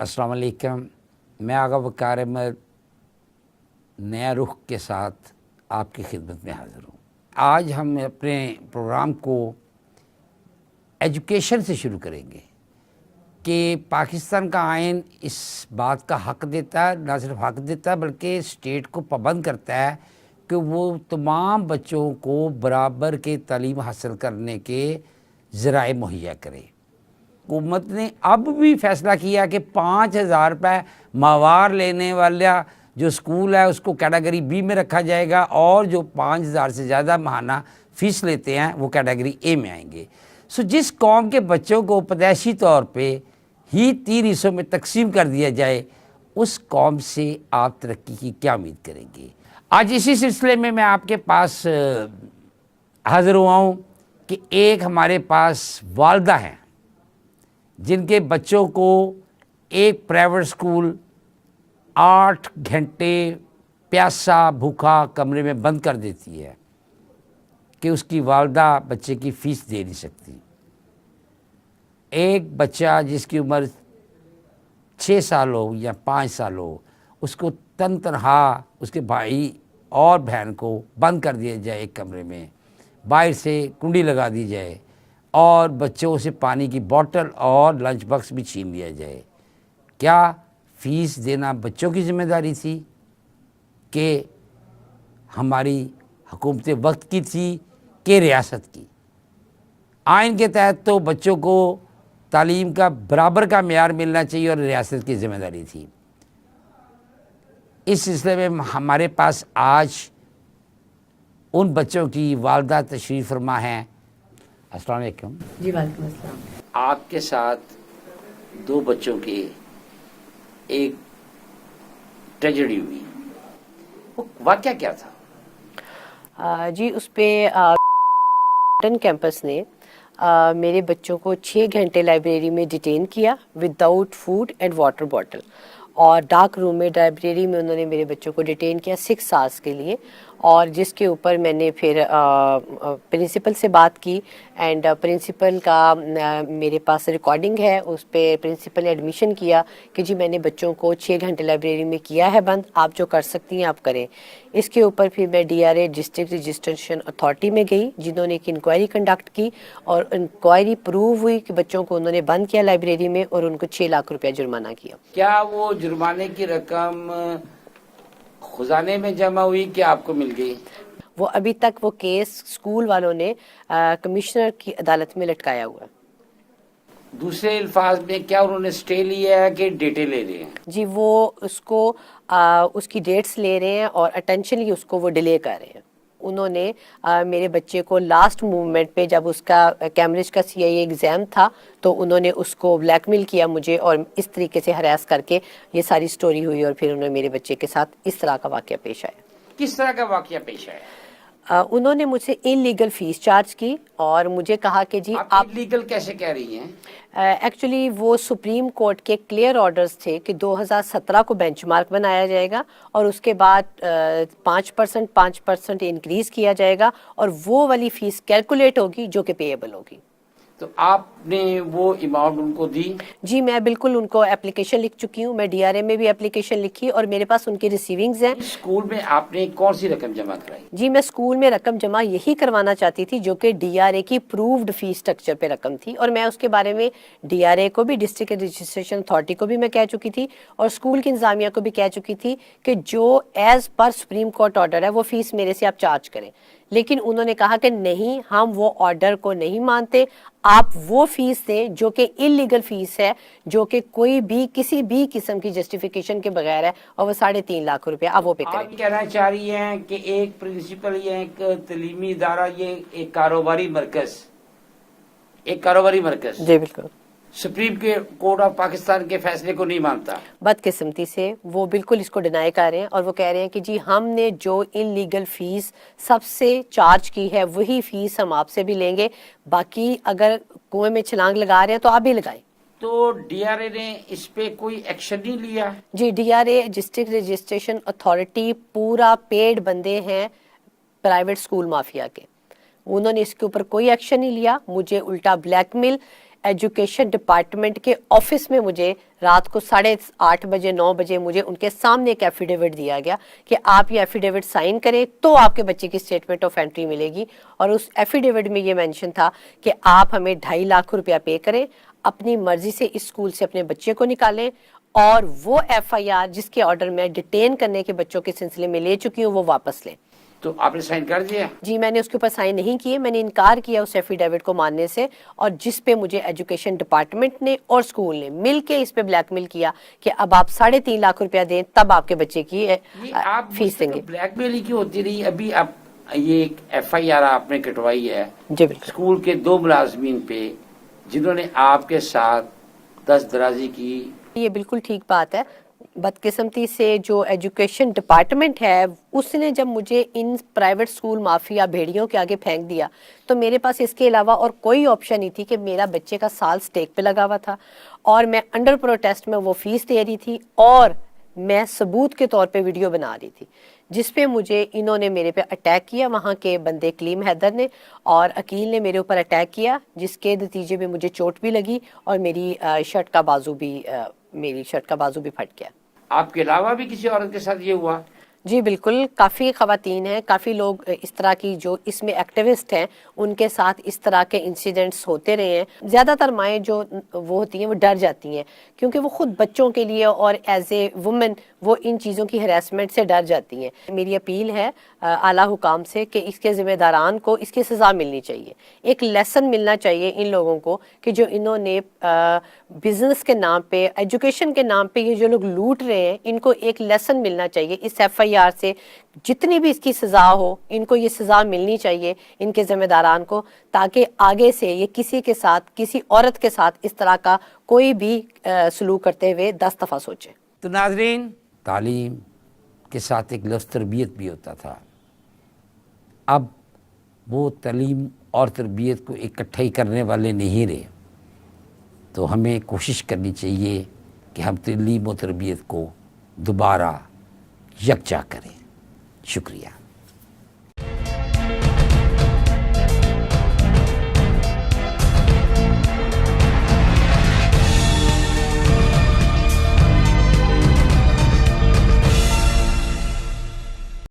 अस्सलाम वालेकुम। मैं आगा वक़ार अहमद नया रुख के साथ आपकी खिदमत में हाज़िर हूँ। आज हम अपने प्रोग्राम को एजुकेशन से शुरू करेंगे कि पाकिस्तान का आइन इस बात का हक़ देता है, ना सिर्फ हक़ देता है बल्कि स्टेट को पाबंद करता है कि वो तमाम बच्चों को बराबर के तालीम हासिल करने के ज़राए मुहैया करे। हुकूमत ने अब भी फ़ैसला किया कि 5,000 रुपये माहवार लेने वाला जो स्कूल है उसको कैटेगरी बी में रखा जाएगा और जो 5,000 से ज़्यादा माहाना फ़ीस लेते हैं वो कैटेगरी ए में आएंगे। सो जिस कौम के बच्चों को पैदाइशी तौर पे ही 3 हिस्सों में तकसीम कर दिया जाए, उस कौम से आप तरक्की की क्या उम्मीद करेंगे। आज इसी सिलसिले में मैं आपके पास हाज़िर हुआ हूँ कि एक हमारे पास वालदा हैं जिनके बच्चों को एक प्राइवेट स्कूल 8 घंटे प्यासा भूखा कमरे में बंद कर देती है कि उसकी वालदा बच्चे की फ़ीस दे नहीं सकती। एक बच्चा जिसकी उम्र 6 साल हो या 5 साल हो, उसको तनहा उसके भाई और बहन को बंद कर दिया जाए एक कमरे में, बाहर से कुंडी लगा दी जाए और बच्चों से पानी की बोतल और लंच बॉक्स भी छीन लिया जाए। क्या फ़ीस देना बच्चों की ज़िम्मेदारी थी कि हमारी हुकूमत वक्त की थी कि रियासत की। आइन के तहत तो बच्चों को तालीम का बराबर का मेयार मिलना चाहिए और रियासत की ज़िम्मेदारी थी। इस सिलसिले में हमारे पास आज उन बच्चों की वालदा तशरीफ़ फरमा हैं। अस्सलाम वालेकुम। जी वालेकुम अस्सलाम। आपके साथ 2 बच्चों की एक ट्रेजेडी हुई, वो वाक़या क्या था? जी उस पे कैंपस ने मेरे बच्चों को 6 घंटे लाइब्रेरी में डिटेन किया without food and water bottle, और डार्क रूम में लाइब्रेरी में उन्होंने मेरे बच्चों को डिटेन किया 6 आवर्स के लिए। और जिसके ऊपर मैंने फिर प्रिंसिपल से बात की एंड प्रिंसिपल का मेरे पास रिकॉर्डिंग है, उस पर प्रिंसिपल ने एडमिशन किया कि जी मैंने बच्चों को 6 घंटे लाइब्रेरी में किया है बंद, आप जो कर सकती हैं आप करें। इसके ऊपर फिर मैं DRA डिस्ट्रिक्ट रजिस्ट्रेशन अथॉरिटी में गई, जिन्होंने एक इंक्वायरी कंडक्ट की और इंक्वायरी प्रूव हुई कि बच्चों को उन्होंने बंद किया लाइब्रेरी में और उनको 6 लाख रुपया जुर्माना किया। क्या वो जुर्माने की रकम खजाने में जमा हुई कि आपको मिल गई? वो अभी तक वो केस स्कूल वालों ने कमिश्नर की अदालत में लटकाया हुआ है। दूसरे अल्फाज में क्या उन्होंने स्टे लिया है कि डेटे ले रहे हैं? जी वो उसको उसकी डेट्स ले रहे हैं और अटेंशनली उसको वो डिले कर रहे हैं। उन्होंने मेरे बच्चे को लास्ट मूवमेंट पे जब उसका कैम्ब्रिज का CIA एग्ज़ाम था तो उन्होंने उसको ब्लैकमेल किया मुझे और इस तरीके से हरास करके ये सारी स्टोरी हुई और फिर उन्होंने मेरे बच्चे के साथ इस तरह का वाक़या पेश आया। किस तरह का वाक़या पेश आया? उन्होंने मुझसे इलीगल फीस चार्ज की और मुझे कहा कि जी आप इलीगल कैसे कह रही हैं? एक्चुअली वो सुप्रीम कोर्ट के क्लियर ऑर्डर्स थे कि 2017 को बेंचमार्क बनाया जाएगा और उसके बाद 5% इंक्रीज किया जाएगा और वो वाली फीस कैलकुलेट होगी जो कि पेएबल होगी। तो आपने वो अमाउंट उनको दी? जी मैं बिल्कुल उनको एप्लीकेशन लिख चुकी हूँ, मैं DRA में भी एप्लीकेशन लिखी और मेरे पास उनकी रिसीविंग्स हैं। स्कूल में आपने कौन सी रकम जमा कराई? जी मैं स्कूल में रकम जमा यही करवाना चाहती थी जो कि DRA की प्रूव्ड फीस स्ट्रक्चर पे रकम थी और मैं उसके बारे में DRA को भी डिस्ट्रिक्ट रजिस्ट्रेशन अथॉरिटी को भी मैं कह चुकी थी और स्कूल की इंतजामिया को भी कह चुकी थी कि जो as per supreme court order है वो फीस मेरे से आप चार्ज करें। लेकिन उन्होंने कहा कि नहीं, हम वो ऑर्डर को नहीं मानते, आप वो फीस दें जो कि इलीगल फीस है, जो कि कोई भी किसी भी किस्म की जस्टिफिकेशन के बगैर है और वो 3.5 लाख रुपया आप वो पे करें। आप कहना चाह रही हैं कि एक प्रिंसिपल या एक तलीमी इदारा ये एक कारोबारी मरकज जी बिल्कुल सुप्रीम कोर्ट ऑफ पाकिस्तान के फैसले को नहीं मानता। बदकिस्मती से वो बिल्कुल इसको डिनाई कर रहे हैं और वो कह रहे हैं कि जी हमने जो इलीगल फीस सबसे चार्ज की है वही फीस हम आपसे भी लेंगे, बाकी अगर कुएं में छलांग लगा रहे हैं तो आप भी लगाएं। तो DRA ने इस पे कोई एक्शन नहीं लिया? जी DRA डिस्ट्रिक्ट रजिस्ट्रेशन अथॉरिटी पूरा पेड बंदे हैं प्राइवेट स्कूल माफिया के, उन्होंने इसके ऊपर कोई एक्शन नहीं लिया। मुझे उल्टा ब्लैकमेल ایجوکیشن ڈپارٹمنٹ کے آفس میں مجھے رات کو 8:30 بجے 9 بجے مجھے ان کے سامنے ایک ایفیڈیوٹ دیا گیا کہ آپ یہ ایفیڈیوٹ سائن کریں تو آپ کے بچے کی اسٹیٹمنٹ آف انٹری ملے گی. اور اس ایفیڈیوٹ میں یہ مینشن تھا کہ آپ ہمیں 2.5 لاکھ روپیہ پے کریں, اپنی مرضی سے اس اسکول سے اپنے بچے کو نکالیں, اور وہ FIR جس کے آرڈر میں ڈیٹین کرنے کے بچوں کے سلسلے میں لے چکی ہوں وہ واپس لیں. تو آپ نے سائن کر دیا؟ جی میں نے اس کے اوپر سائن نہیں کیے, میں نے انکار کیا اس ایفیڈیوٹ کو ماننے سے, اور جس پہ مجھے ایجوکیشن ڈپارٹمنٹ نے اور اسکول نے مل کے اس پہ بلیک میل کیا کہ اب آپ 3.5 لاکھ روپیہ دیں تب آپ کے بچے کی فیس دیں گے. بلیک میل کی ہوتی رہی. ابھی اب یہ ایک FIR آپ نے کٹوائی ہے جی بالکل اسکول کے 2 ملازمین پہ جنہوں نے آپ کے ساتھ دست درازی کی. یہ بالکل ٹھیک بات ہے. بدقسمتی سے جو ایجوکیشن ڈپارٹمنٹ ہے اس نے جب مجھے ان پرائیویٹ اسکول مافیا بھیڑیوں کے آگے پھینک دیا تو میرے پاس اس کے علاوہ اور کوئی آپشن نہیں تھی کہ میرا بچے کا سال سٹیک پہ لگا ہوا تھا اور میں انڈر پروٹیسٹ میں وہ فیس دے رہی تھی, اور میں ثبوت کے طور پہ ویڈیو بنا رہی تھی جس پہ مجھے انہوں نے میرے پہ اٹیک کیا. وہاں کے بندے کلیم حیدر نے اور عقیل نے میرے اوپر اٹیک کیا جس کے نتیجے میں مجھے چوٹ بھی لگی اور میری شرٹ کا بازو بھی پھٹ گیا. آپ کے علاوہ بھی کسی عورت کے ساتھ یہ ہوا؟ جی بالکل, کافی خواتین ہیں, کافی لوگ اس طرح کی جو اس میں ایکٹیوسٹ ہیں ان کے ساتھ اس طرح کے انسیڈنٹس ہوتے رہے ہیں. زیادہ تر مائیں جو وہ ہوتی ہیں وہ ڈر جاتی ہیں کیونکہ وہ خود بچوں کے لیے اور ایز اے وومن وہ ان چیزوں کی ہراسمنٹ سے ڈر جاتی ہیں. میری اپیل ہے اعلیٰ حکام سے کہ اس کے ذمہ داران کو اس کی سزا ملنی چاہیے, ایک لیسن ملنا چاہیے ان لوگوں کو کہ جو انہوں نے بزنس کے نام پہ ایجوکیشن کے نام پہ یہ جو لوگ لوٹ رہے ہیں ان کو ایک لیسن ملنا چاہیے. اس FIR سے جتنی بھی اس کی سزا ہو ان کو یہ سزا ملنی چاہیے ان کے ذمہ داران کو, تاکہ آگے سے یہ کسی کے ساتھ کسی عورت کے ساتھ اس طرح کا کوئی بھی سلوک کرتے ہوئے 10 دفعہ سوچے. تو ناظرین, تعلیم کے ساتھ ایک لفظ تربیت بھی ہوتا تھا. اب وہ تعلیم اور تربیت کو اکٹھے کرنے والے نہیں رہے, تو ہمیں کوشش کرنی چاہیے کہ ہم تعلیم و تربیت کو دوبارہ یکجا کریں. شکریہ.